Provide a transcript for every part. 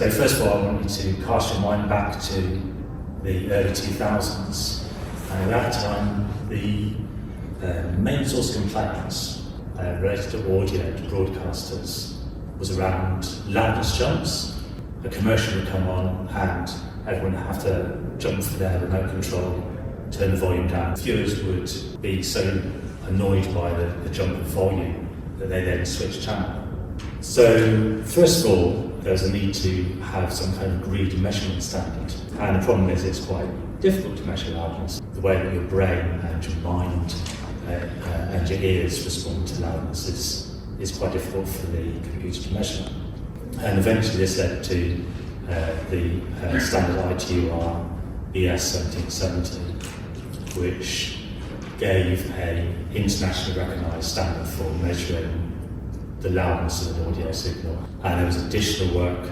So first of all, I want you to cast your mind back to the early 2000s. And at that time, the main source of complaints related to audio to broadcasters was around loudness jumps. A commercial would come on and everyone would have to jump for their remote control, turn the volume down. Viewers would be so annoyed by the jump in volume that they then switch channel. So first of all, there's a need to have some kind of agreed measurement standard. And the problem is it's quite difficult to measure loudness. The way that your brain and your mind and your ears respond to loudness is quite difficult for the computer to measure. And eventually this led to the standard ITUR ES 1770, which gave an internationally recognised standard for measuring the loudness of an audio signal. And there was additional work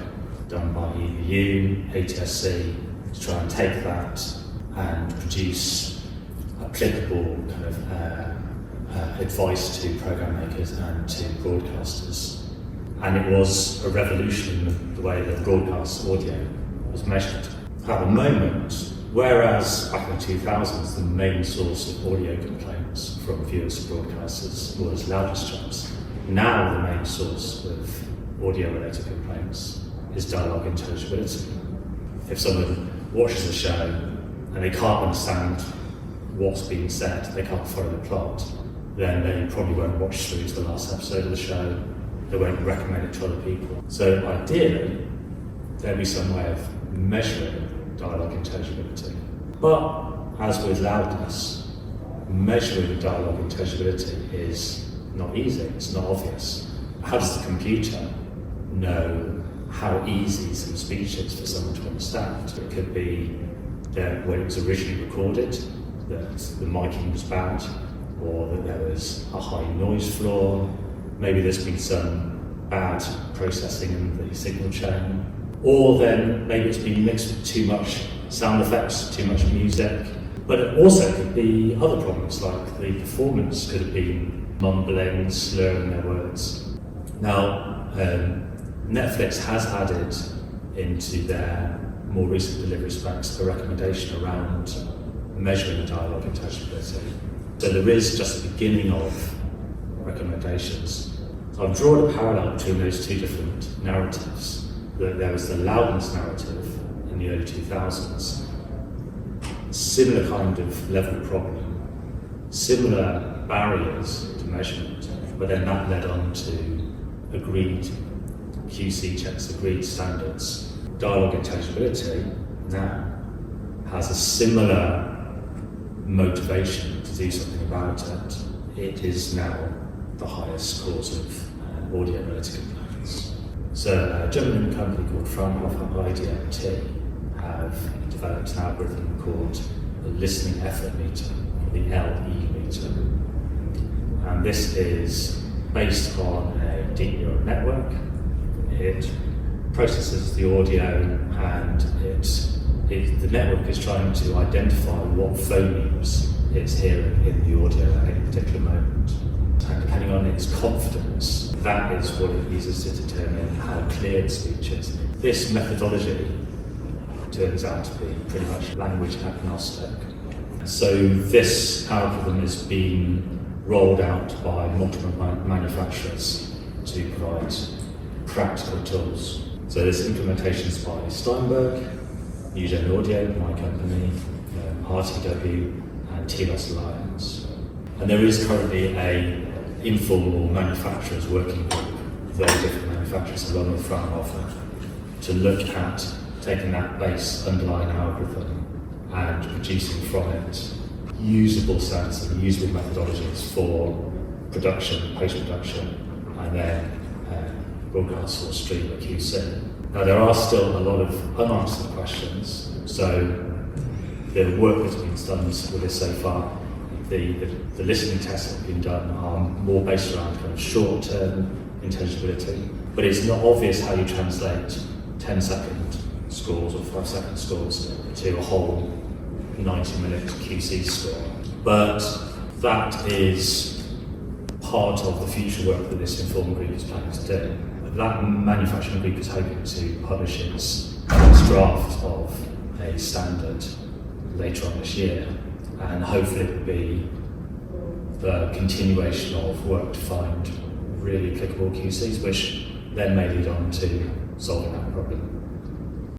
done by EBU, ATSC, to try and take that and produce applicable kind of advice to program makers and to broadcasters. And it was a revolution in the way that broadcast audio was measured. At the moment, whereas back in the 2000s the main source of audio complaints from viewers and broadcasters was loudness jumps, now the main source of audio-related complaints is dialog intelligibility. If someone watches a show and they can't understand what's being said, they can't follow the plot, then they probably won't watch through to the last episode of the show, they won't recommend it to other people. So ideally, there'll be some way of measuring dialog intelligibility. But as with loudness, measuring dialog intelligibility is not easy, it's not obvious. How does the computer know how easy some speech is for someone to understand? It could be that when it was originally recorded, that the miking was bad, or that there was a high noise floor. Maybe there's been some bad processing in the signal chain. Or then maybe it's been mixed with too much sound effects, too much music. But it also could be other problems, like the performance could have been mumbling, slurring their words. Now, Netflix has added into their more recent delivery specs a recommendation around measuring dialog intelligibility. So there is just the beginning of recommendations. So I've drawn a parallel between those two different narratives. There was the loudness narrative in the early 2000s, similar kind of level of problem, similar barriers to measurement, but then that led on to agreed QC checks, agreed standards. Dialog intelligibility now has a similar motivation to do something about it. It is now the highest cause of audio-related complaints. So a German company called Fraunhofer IDMT have developed an algorithm called the listening effort meter, the LE meter. And this is based on a deep neural network. It processes the audio and the network is trying to identify what phonemes it's hearing in the audio at any particular moment. And depending on its confidence, that is what it uses to determine how clear the speech is. This methodology turns out to be pretty much language agnostic. So this algorithm is being rolled out by multiple manufacturers to provide practical tools. So this implementation is by Steinberg, Newgen Audio, my company, RTW and TLOS Alliance. And there is currently a informal manufacturers working group with those different manufacturers along with Fraunhofer to look at taking that base underlying algorithm and producing from it usable standards and usable methodologies for production, post-production, and then broadcast or stream or QC. Now there are still a lot of unanswered questions, so the work that's been done with this so far, the listening tests that have been done are more based around kind of short-term intelligibility, but it's not obvious how you translate 10-second scores or 5-second scores to a whole 90-minute QC score. But that is part of the future work that this informal group is planning to do. that manufacturing group is hoping to publish its draft of a standard later on this year, and hopefully it will be the continuation of work to find really applicable QCs, which then may lead on to solving that problem.